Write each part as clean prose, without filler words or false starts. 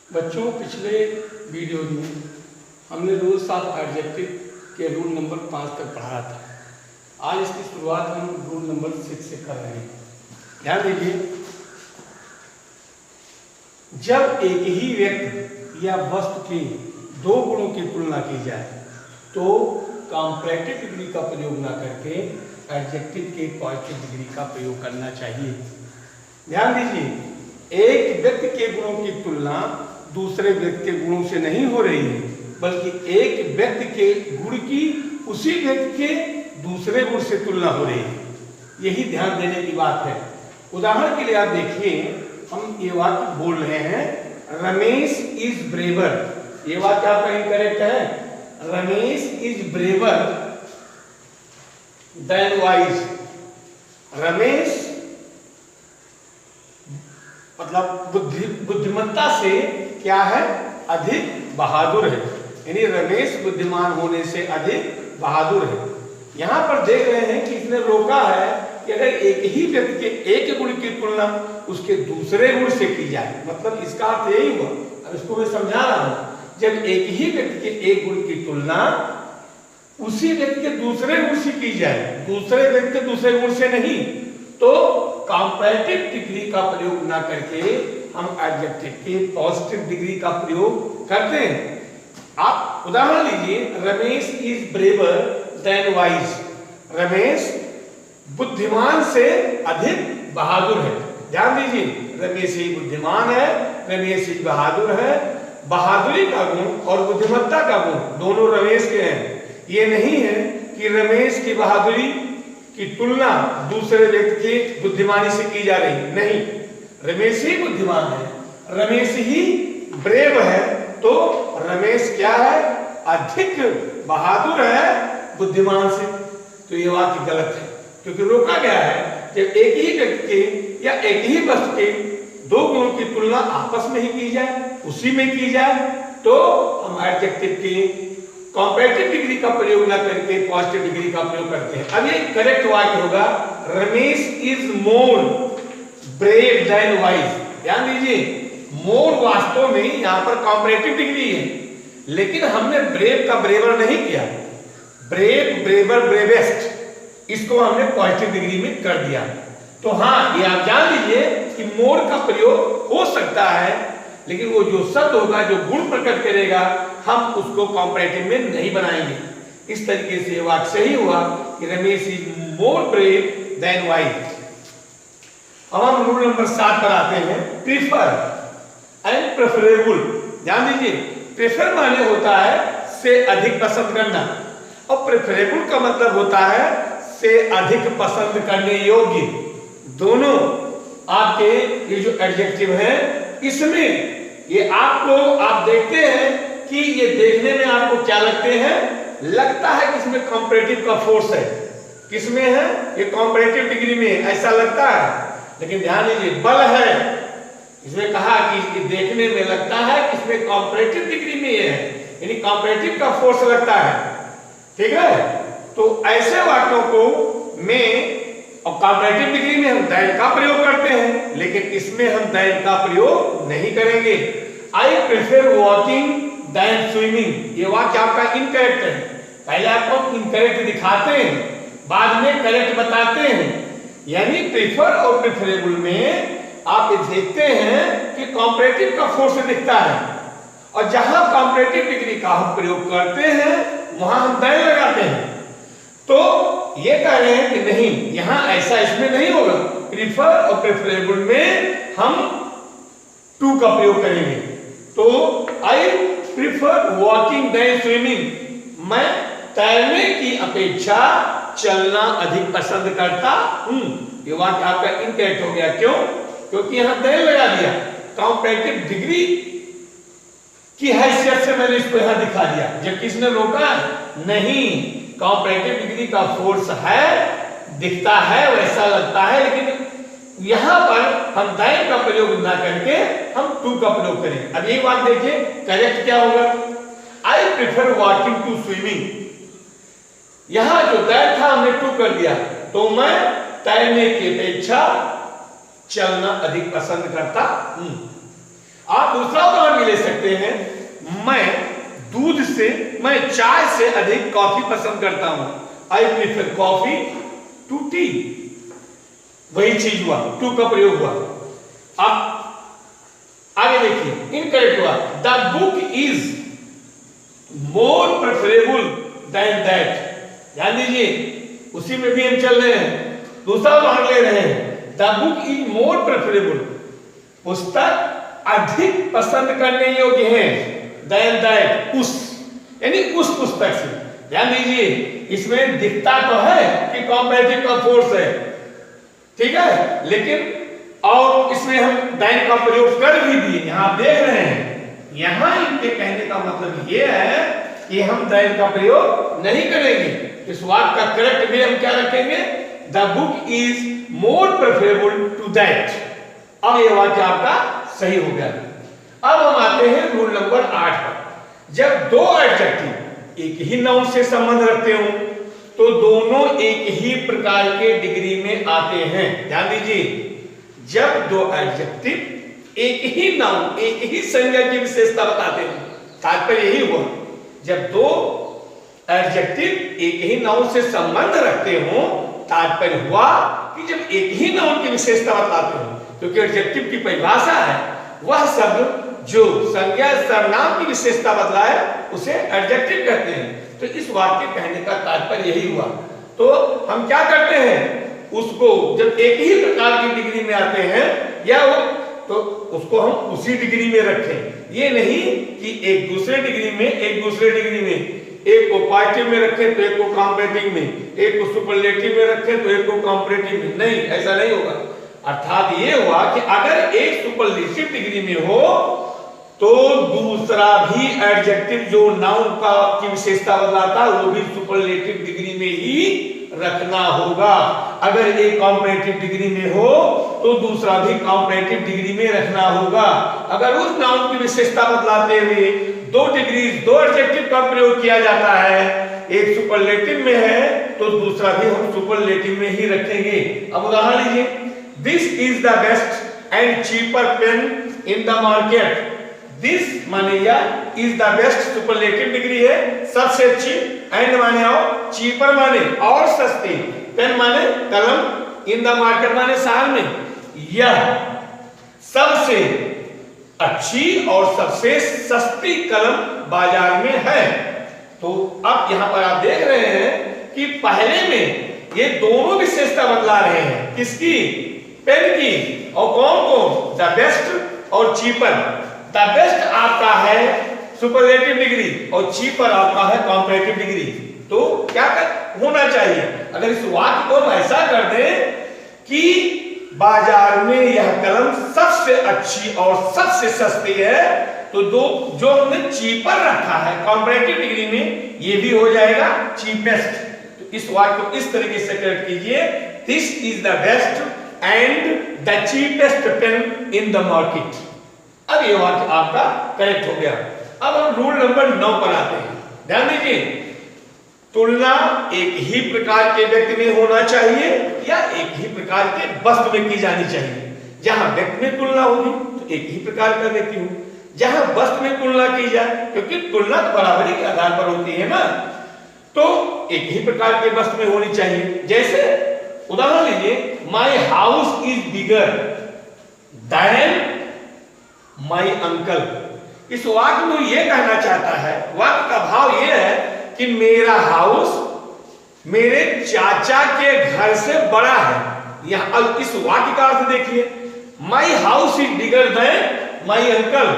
बच्चों, पिछले वीडियो में हमने रूल्स ऑफ एडजेक्टिव के रूल नंबर 5 तक पढ़ाया था। आज इसकी शुरुआत हम रूल नंबर 6 से कर रहे हैं। ध्यान दीजिए, जब एक ही व्यक्ति या वस्तु के दो गुणों की तुलना की जाए तो कंपैरेटिव डिग्री का प्रयोग ना करके एडजेक्टिव के पॉजिटिव डिग्री का प्रयोग करना चाहिए। ध्यान दीजिए, एक व्यक्ति के गुणों की तुलना दूसरे व्यक्ति के गुणों से नहीं हो रही है, बल्कि एक व्यक्ति के गुण की उसी व्यक्ति के दूसरे गुण से तुलना हो रही है। यही ध्यान देने की बात है। उदाहरण के लिए आप देखिए, हम ये वाक्य बोल रहे हैं, रमेश इज ब्रेवर। ये वाक्य आपका इनकरेक्ट है। Ramesh is braver than wise. Ramesh मतलब बुद्धिमत्ता से क्या है, अधिक बहादुर है। यानी रमेश बुद्धिमान होने से अधिक बहादुर है। यहां पर देख रहे हैं कि इसने रोका है कि अगर एक ही व्यक्ति के एक गुण की तुलना उसके दूसरे गुण से की जाए, मतलब इसका अर्थ यही हुआ। अब इसको मैं समझा रहा हूं, जब एक ही व्यक्ति के एक गुण की तुलना उसी व्यक्ति के दूसरे गुण से की जाए, दूसरे व्यक्ति के दूसरे गुण से नहीं, तो कंपैरेटिव डिग्री का प्रयोग ना करके हम एडजेक्टिव के पॉजिटिव डिग्री का प्रयोग करते हैं। आप उदाहरण लीजिए, Ramesh is braver than wise. Ramesh बुद्धिमान से अधिक बहादुर है। ध्यान दीजिए, रमेश ही बुद्धिमान है, रमेश ही बहादुर है। बहादुरी का गुण और बुद्धिमत्ता का गुण दोनों रमेश के हैं। ये नहीं है कि रमेश की बहादुरी की तुलना दूसरे व्यक्ति की बुद्धिमानी से की जा रही है। नहीं, रमेश ही बुद्धिमान है, रमेश ही ब्रेव है, तो रमेश क्या है, अधिक बहादुर है बुद्धिमान से। तो ये वाक्य गलत है, क्योंकि रोका गया है जब एक ही व्यक्ति के या एक ही वस्तु के दो गुणों की तुलना आपस में ही की जाए, उसी में की जाए, तो हम एडजेक्टिव की कंपैरेटिव डिग्री का प्रयोग ना करके पॉजिटिव डिग्री का प्रयोग करते हैं। अब ये करेक्ट वाक्य होगा, Ramesh is more brave than wise. ध्यान दीजिए, मोर वास्तव में यहां पर कंपैरेटिव डिग्री है, लेकिन हमने ब्रेव का ब्रेवर नहीं किया। ब्रेव, ब्रेवर, ब्रेवेस्ट, इसको हमने पॉजिटिव डिग्री में कर दिया। तो हाँ, ये आप जान लीजिए कि मोर का प्रयोग हो सकता है, लेकिन वो जो शब्द होगा, जो गुण प्रकट करेगा, हम उसको कंपैरेटिव में नहीं बनाएंगे। इस तरीके से वाक्य सही हुआ कि Ramesh is more brave than wise. अब हम रूल नंबर 7 पर आते हैं, प्रीफर एंड प्रेफरेबल। ध्यान दीजिए, प्रेफर माने होता है से अधिक पसंद करना, और प्रेफरेबल का मतलब होता है से अधिक पसंद करने योग्य। दोनों आपके ये जो एडजेक्टिव है, इसमें ये आपको आप देखते हैं कि ये देखने में आपको क्या लगते हैं, लगता है कि इसमें कंपैरेटिव का फोर्स है। किसमें है, ये कंपैरेटिव डिग्री में ऐसा लगता है, लेकिन ध्यान दीजिए, बल है। इसमें कहा कि देखने में लगता है कि इसमें कंपैरेटिव डिग्री में है, यानी कंपैरेटिव का फोर्स लगता है। ठीक है, तो ऐसे वाक्यों को में और कंपैरेटिव डिग्री में हम दैन का प्रयोग करते हैं, लेकिन इसमें हम दैन का प्रयोग नहीं करेंगे। I prefer walking than swimming. ये वाक्य आपका इनकरेक्ट है। पहले आपको इनकरेक्ट दिखाते हैं, बाद में करेक्ट बताते हैं। यानी प्रेफर और प्रेफरेबल में आप ये देखते हैं कि कंपैरेटिव का फोर्स दिखता है, और जहां कंपैरेटिव डिग्री का हम प्रयोग करते हैं वहां हम दैन लगाते हैं। तो ये कह रहे हैं कि नहीं, यहां ऐसा इसमें नहीं होगा। प्रीफर और प्रेफरेबल में हम टू का प्रयोग करेंगे। तो I prefer walking than swimming. मैं तैरने की अपेक्षा चलना अधिक पसंद करता हूं। ये वाक्य आपका इनकरेक्ट हो गया। क्यों? क्योंकि यहां देन लगा दिया। कंपैरेटिव डिग्री की हैसियत से मैंने इसको यहां दिखा दिया, जबकि इसने रोका नहीं। कंपैरेटिव डिग्री का फोर्स है, दिखता है, वैसा लगता है, लेकिन यहां पर हम दैन का प्रयोग ना करके हम टू का प्रयोग करेंगे। अब यही बात देखिए, करेक्ट क्या होगा, I prefer walking to swimming. यहां जो दैन था हमने टू कर दिया, तो मैं तैरने की अपेक्षा चलना अधिक पसंद करता हूं। आप दूसरा उदाहरण भी ले सकते हैं, मैं चाय से अधिक कॉफी पसंद करता हूं। I prefer coffee to tea. वही चीज हुआ, टू का प्रयोग हुआ। अब आगे देखिए, इनकरेक्ट हुआ, the book is more preferable than that. ध्यान दीजिए, उसी में भी हम चल रहे हैं, दूसरा उदाहरण ले रहे हैं। The book is more preferable, पुस्तक अधिक पसंद करने योग्य है, देन दैट, उस, यानी उस पुस्तक से। ध्यान दीजिए, इसमें दिखता तो है कि कॉम्पैरेटिव का फोर्स है, ठीक है, लेकिन और इसमें हम दैन का प्रयोग कर भी दिए। यहां देख रहे हैं, यहां इनके कहने का मतलब ये है कि हम दैन का प्रयोग नहीं करेंगे। इस वाक्य का करेक्ट वे हम क्या रखेंगे, the book is more preferable to that. अब ये वाक्य आपका सही हो गया। अब हम आते हैं रूल नंबर 8 पर। जब दो एडजेक्टिव एक ही नाउन से संबंध रखते हो तो दोनों एक ही प्रकार के डिग्री में आते हैं। ध्यान दीजिए, जब दो एडजेक्टिव एक ही नाउन, एक ही संज्ञा की विशेषता बताते हैं, तात्पर्य यही हुआ, जब दो एडजेक्टिव एक ही नाउन से संबंध रखते हो, तात्पर्य हुआ कि जब एक ही नाउन की विशेषता बताते हो, क्योंकि एडजेक्टिव की परिभाषा है वह शब्द जो संज्ञा सर्वनाम की विशेषता बदला है उसे एडजेक्टिव कहते हैं। तो इस वाक्य कहने का तात्पर्य यही हुआ। तो हम क्या करते हैं, उसको जब एक ही प्रकार की डिग्री में आते हैं या वो, तो उसको हम उसी डिग्री में रखें। ये नहीं कि एक दूसरे डिग्री में, एक दूसरे डिग्री में, एक को पॉजिटिव में रखें तो एक को कॉम्पैरेटिव में, एक को सुपरलेटिव में रखें तो एक को कॉम्पैरेटिव में, नहीं, ऐसा नहीं होगा। अर्थात ये हुआ कि अगर एक सुपरलेटिव डिग्री में हो तो दूसरा भी एडजेक्टिव जो नाउन का की विशेषता बदलाता है वो भी सुपरलेटिव डिग्री में ही रखना होगा। अगर एक कॉम्पैरेटिव डिग्री में हो तो दूसरा भी कॉम्पैरेटिव डिग्री में रखना होगा। अगर उस नाउन की विशेषता बदलाते हुए दो डिग्री, दो एडजेक्टिव का प्रयोग किया जाता है, एक सुपरलेटिव में है तो दूसरा भी हम सुपरलेटिव में ही रखेंगे। अब उदाहरण लीजिए, this is the best and cheaper pain in the market. This माने या is the best superlative degree है, सबसे अच्छी, एंड माने और, चीपर माने और सस्ती, पेन माने कलम, इन द मार्केट माने शहर में, यह सबसे अच्छी और सबसे सस्ती कलम बाजार में है। तो अब यहां पर आप देख रहे हैं कि पहले में ये दोनों विशेषता बदला रहे हैं, किसकी, पेन की, और कौन कौन, द बेस्ट और चीपर। द बेस्ट आपका है सुपरलेटिव डिग्री और चीपर आपका है कॉम्पैरेटिव डिग्री। तो क्या होना चाहिए, अगर इस वाक्य को हम ऐसा कर दें कि बाजार में यह कलम सबसे अच्छी और सबसे सस्ती है, तो दो जो हमने चीपर रखा है कॉम्पैरेटिव डिग्री में, ये भी हो जाएगा चीपेस्ट। तो इस वाक्य को इस तरीके से करेक्ट कीजिए, this is the best and the cheapest pain in the market. अब ये वाक्य आपका करेक्ट हो गया। अब हम रूल नंबर 9 पर आते हैं। ध्यान दीजिए, तुलना एक ही प्रकार के व्यक्ति में होना चाहिए या एक ही प्रकार के वस्तु में की जानी चाहिए। जहां व्यक्ति में तुलना होगी तो एक ही प्रकार का व्यक्ति हो, जहां वस्तु में तुलना की जाए, क्योंकि तुलना तो बराबरी के आधार पर होती है ना, तो एक ही प्रकार के वस्तु में होनी चाहिए। जैसे उदाहरण लीजिए, माई house is bigger then my uncle. इस वाक्य में ये कहना चाहता है, वाक्य का भाव ये है कि मेरा हाउस मेरे चाचा के घर से बड़ा है। यहां इस वाक्य का अर्थ देखिए, माई house is bigger then my uncle,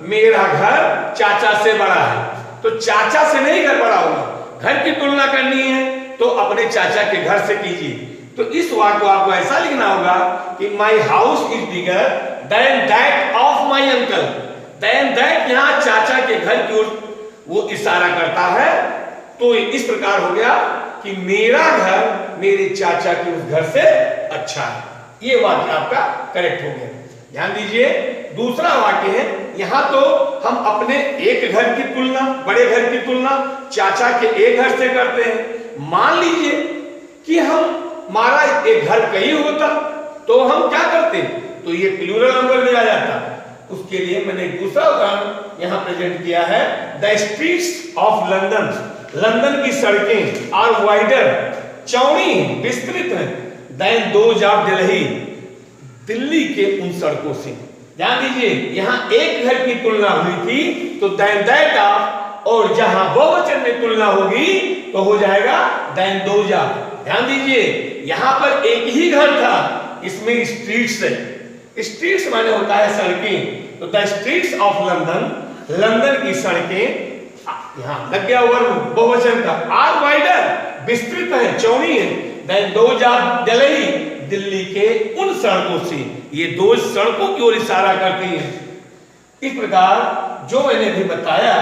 मेरा घर चाचा से बड़ा है। तो चाचा से नहीं घर बड़ा होगा, घर की तुलना करनी है तो अपने चाचा के घर से कीजिए। तो इस वाक्य को आपको ऐसा लिखना होगा कि my house is bigger than that of my uncle. Than that यहां चाचा के घर की ओर वो इशारा करता है, तो इस प्रकार हो गया कि मेरा घर मेरे चाचा के उस घर से अच्छा है। ये वाक्य आपका करेक्ट हो गया। ध्यान दीजिए, दूसरा वाक्य है, यहां तो हम अपने एक घर की तुलना, बड़े घर की तुलना चाचा के एक घर से करते हैं। मान लीजिए कि हमारा एक घर कई होता तो हम क्या करते, तो ये प्लूरल नंबर में आ जाता। उसके लिए मैंने एक दूसरा उदाहरण यहाँ प्रेजेंट किया है। The streets of London, London की सड़कें आर वाइडर, चौड़ी विस्तृत है, than those of Delhi, Delhi के उन सड़कों से। ध्यान दीजिए, यहाँ एक घर की तुलना हुई थी तो देन दैट ऑफ, और जहां बहुवचन में तुलना होगी तो हो जाएगा देन दोज ऑफ। ध्यान दीजिए, यहां पर एक ही घर था, इसमें स्ट्रीट्स है, स्ट्रीट्स माने होता है सड़कें, तो the streets of London, London की सड़कें, यहाँ लग गया वर्ब बहुवचन का, आर वाइडर विस्तृत है, चौड़ी है, than those of Delhi, Delhi के उन सड़कों से। ये दो सड़कों की ओर इशारा करती हैं। इस प्रकार जो मैंने भी बताया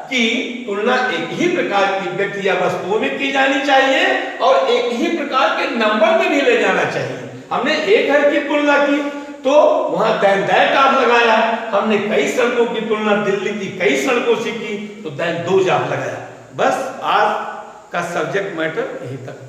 कि तुलना एक ही प्रकार की व्यक्ति या वस्तुओं में की जानी चाहिए और एक ही प्रकार के नंबर में भी ले जाना चाहिए। हमने एक घर की तुलना की तो वहां देन दैट ऑफ लगाया, हमने कई सड़कों की तुलना दिल्ली की कई सड़कों से की तो देन दोज ऑफ लगाया। बस आज का सब्जेक्ट मैटर यहीं तक।